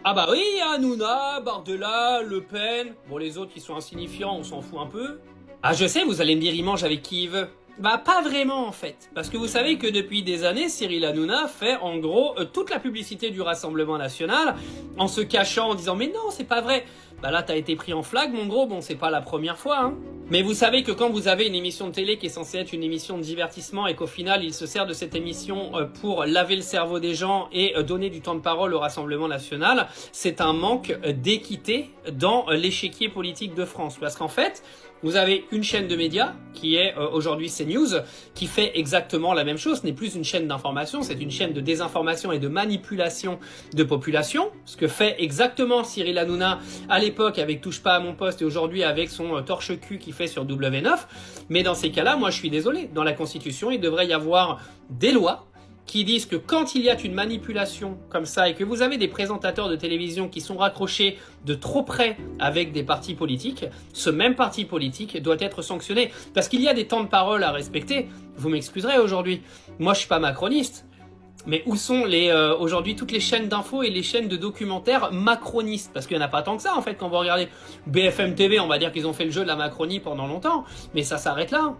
Ah bah oui, Hanouna, Bardella, Le Pen, bon les autres qui sont insignifiants, on s'en fout un peu. Ah je sais, vous allez me dire il mange avec qui il veut. Bah pas vraiment en fait, parce que vous savez que depuis des années, Cyril Hanouna fait en gros toute la publicité du Rassemblement National en se cachant, en disant mais non c'est pas vrai. Bah là t'as été pris en flag mon gros, bon c'est pas la première fois hein. Mais vous savez que quand vous avez une émission de télé qui est censée être une émission de divertissement et qu'au final il se sert de cette émission pour laver le cerveau des gens et donner du temps de parole au Rassemblement National, c'est un manque d'équité dans l'échiquier politique de France. Parce qu'en fait, vous avez une chaîne de médias qui est aujourd'hui CNews, qui fait exactement la même chose. Ce n'est plus une chaîne d'information, c'est une chaîne de désinformation et de manipulation de population. Ce que fait exactement Cyril Hanouna à l'époque avec Touche pas à mon poste et aujourd'hui avec son torche-cul qui fait sur W9. Mais dans ces cas-là, moi je suis désolé. Dans la Constitution, il devrait y avoir des lois qui disent que quand il y a une manipulation comme ça et que vous avez des présentateurs de télévision qui sont raccrochés de trop près avec des partis politiques, ce même parti politique doit être sanctionné. Parce qu'il y a des temps de parole à respecter. Vous m'excuserez aujourd'hui. Moi, je suis pas macroniste. Mais où sont aujourd'hui toutes les chaînes d'infos et les chaînes de documentaires macronistes? Parce qu'il n'y en a pas tant que ça en fait quand vous regardez BFM TV, on va dire qu'ils ont fait le jeu de la Macronie pendant longtemps, mais ça s'arrête là.